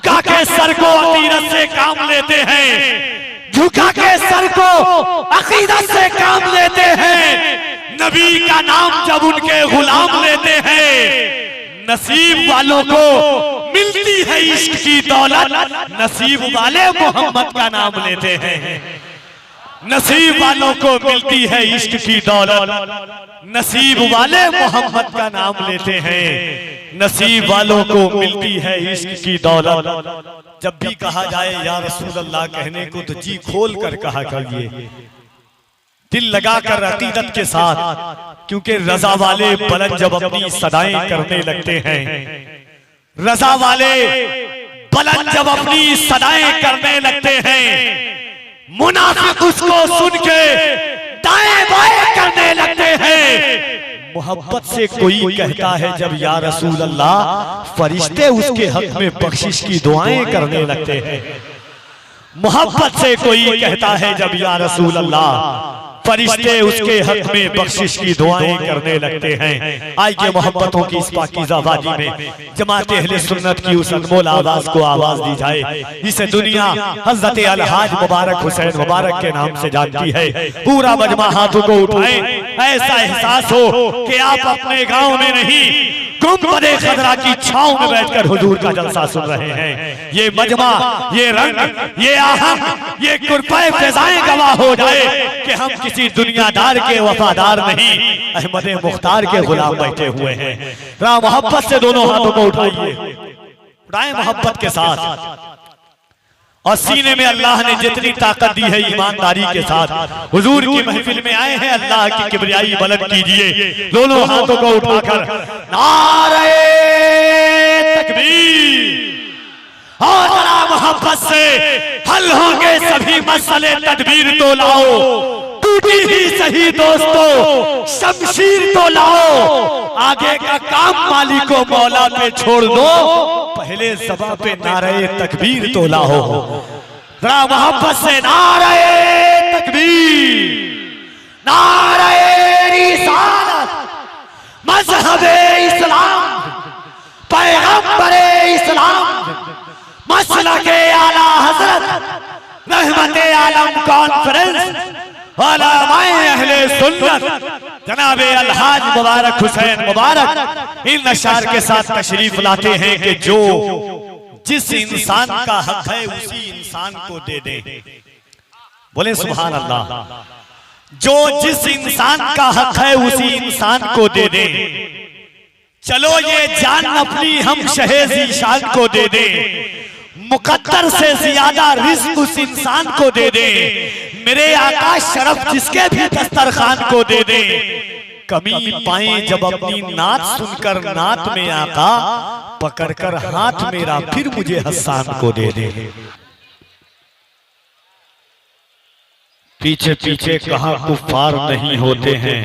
झुका के सर को अकीदत से काम लेते हैं, झुका के सर को अकीदत से काम लेते हैं। नबी का नाम जब उनके गुलाम लेते हैं, नसीब वालों को मिलती है इश्क की दौलत, नसीब वाले मोहम्मद का नाम लेते हैं। नसीब वालों को मिलती है इश्क की दौलत, नसीब वाले मोहम्मद का नाम लेते हैं। नसीब वालों को मिलती है इश्क की दौलत। जब भी कहा जाए या रसूल अल्लाह कहने को तो जी खोल कर कहा करिए, दिल लगाकर अकीदत के साथ, क्योंकि रजा वाले बुलंद जब अपनी सदाएं करने लगते हैं, रजा वाले बुलंद जब अपनी सदाएं करने लगते हैं, मुनाफिक उसको सुन के दाएं बाएं करने लगते हैं। मोहब्बत से कोई कहता है जब या रसूल अल्लाह, फरिश्ते उसके हक में बख्शिश की दुआएं करने लगते हैं। मोहब्बत से कोई कहता है जब या रसूल अल्लाह, फरिश्ते उसके हक में बख्शिश की दुआएं करने लगते हैं। आइए मोहब्बतों की इस पाकीज़ा वादी में जमात अहले सुन्नत की उस अनमोल आवाज को आवाज दी जाए। इसे दुनिया हजरत अलहाज मुबारक हुसैन मुबारक के नाम से जानती है। पूरा मजमा हाथों को उठाएं, ऐसा एहसास हो कि आप अपने गांव में नहीं, गुंबदे खदरा की छांव में बैठकर हुजूर का जलसा सुन रहे हैं। ये मजमा, ये रंग, ये आहंग, ये कुर्बाए फिजाएं गवाह हो जाए कि हम किसी दुनियादार के वफादार नहीं, अहमद मुख्तार के गुलाम बैठे हुए हैं। रा मोहब्बत से दोनों हाथों को उठाइए, उठाएं मोहब्बत के साथ, और सीने में अल्लाह ने जितनी ताकत दी है ईमानदारी के साथ हुजूर की महफिल में आए हैं, अल्लाह की किबरियाई बुलंद कीजिए। दोनों हाथों को उठाकर नारे तकबीर, और जरा मोहब्बत से हल होंगे सभी मसले, तदबीर तो लाओ, टूटी ही सही दोस्तों शमशीर तो लाओ, आगे का काम मालिको मौला पे छोड़ दो, पहले ज़बां पे नारे तकबीर तो लाओ। जरा मोहब्बत से नारे तकबीर, नारे रिसालत, मज़हबे इस्लाम, पैगंबरे इस्लाम, मसलके आला हज़रत, रहमते आलम कॉन्फ्रेंस, उलमाए अहले सुन्नत जनाबे अलहाज मुबारक हुसैन मुबारक इन अशार के साथ तशरीफ लाते हैं कि जो जिस इंसान का हक है उसी इंसान को दे दे। बोले सुभान अल्लाह। जो जिस इंसान का हक है उसी इंसान को दे दे। चलो ये जान अपनी हम शहे ज़ीशान को दे दे, मुकद्दर से ज्यादा रिज़्क़ उस इंसान को दे दे, मेरे आका शरफ जिसके भी दस्तरखान को दे दे। कमी पाए जब अपनी नात सुनकर नात में आका, पकड़कर हाथ मेरा फिर मुझे हसन को दे दे। पीछे पीछे कहां कुफ्फार नहीं होते हैं,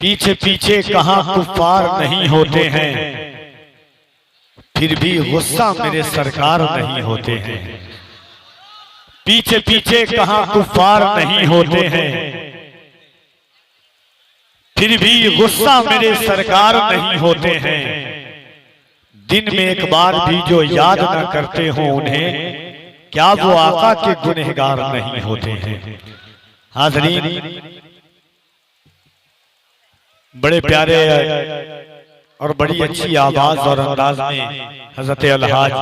पीछे पीछे कहां कुफ्फार नहीं होते हैं, फिर भी गुस्सा मेरे सरकार नहीं होते हैं। पीछे पीछे कहां कुफ्फार नहीं होते हैं, फिर भी गुस्सा मेरे सरकार नहीं होते हैं। दिन में एक बार भी जो याद न करते हो उन्हें, क्या वो आका के गुनहगार नहीं होते हैं। हाज़रीन, बड़े प्यारे और बड़ी अच्छी आवाज और अंदाज में हजरत अलहाज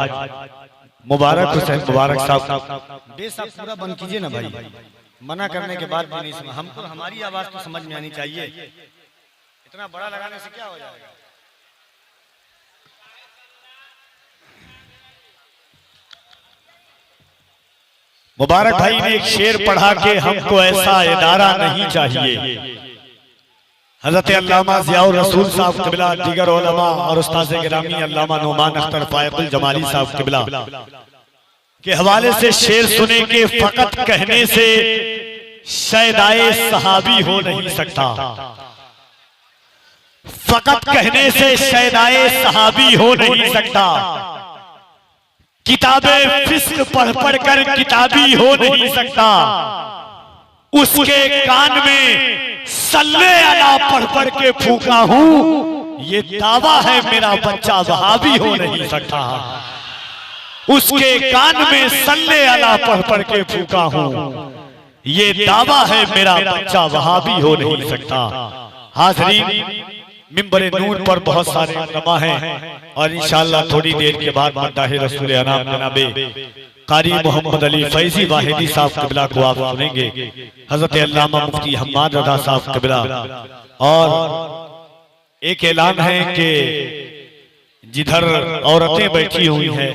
मुबारक हुसैन मुबारक साहब बेशक पूरा बंद कीजिए ना भाई, मना करने के बाद भी नहीं सुना। हमको हमारी आवाज तो समझ में आनी चाहिए, इतना बड़ा लगाने से क्या हो जाएगा। मुबारक भाई ने एक शेर पढ़ा के हमको ऐसा इदारा नहीं चाहिए। हज़रत अल्लामा ज़ियाउर रसूल साहब क़िबला, दीगर उलमा और उस्ताद गिरामी अल्लामा नुमान अख्तर फायकुल जमाली साहब क़िबला के हवाले से शेर सुने के फकत कहने से शैदाए सहाबी हो नहीं सकता। फकत कहने से शैदाए सहाबी हो नहीं सकता। किताबें फिस्क पढ़ पढ़ कर किताबी हो नहीं सकता। उसके कान में सल्ले अला पढ़ पढ़ के फूका हूं, ये दावा है मेरा बच्चा वहाबी हो नहीं सकता। उसके कान में सल्ले अला पढ़ पढ़ के फूका हूँ, ये दावा है मेरा बच्चा वहाबी हो नहीं सकता। हाज़रीन, मिंबर नूर पर बहुत सारे उलमा हैं और इंशाअल्लाह थोड़ी देर के बाद मद्दाह रसूल अनाम जनाबे कारी मोहम्मद अली फैजी वाहिदी साहब क़िबला को आप सुनेंगे। हजरत अल्लामा मुफ्ती हम्माद रज़ा साहब क़िबला। और एक ऐलान है कि जिधर औरतें बैठी हुई हैं,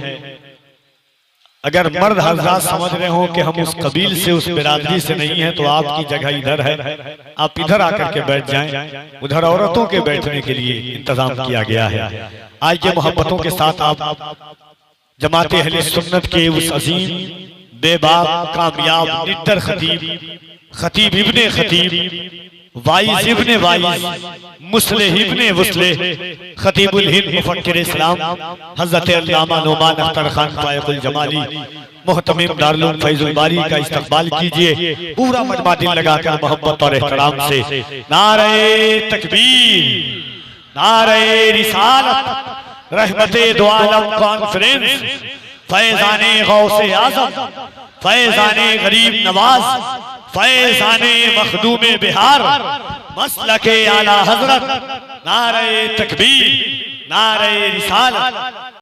अगर मर्द हज़रात समझ रहे हो कि हम उस कबील से उस बिरादरी से नहीं है तो आपकी जगह इधर है, आप इधर आकर के बैठ जाएं। उधर औरतों के बैठने के लिए इंतजाम किया गया है। आइए मोहब्बतों के साथ आप जमाते अहले सुन्नत के उस अजीम बेबाक कामयाब निडर खतीब इब्ने खतीब वाइज इब्ने वाइज मुस्लिह इब्ने मुस्लिह खतीबुल हिंद मुफक्किर इस्लाम हज़रत अल्लामा नोमान अख्तर खान फायकुल जमाली मुहतमिम दारुल उलूम फैजुल बारी का इस्तकबाल कीजिए पूरा मजमा दिल लगाकर मोहब्बत और एहतराम से। नारे तकबीर, नारे रिसालत, रहमते दो आलम कॉन्फ्रेंस, फैज़ाने गौसे आज़म, फैज़ाने गरीब नवाज, फैज़ाने मखदूमे बिहार, मसलके आला हजरत। नारे तकबीर, नारे रिसालत।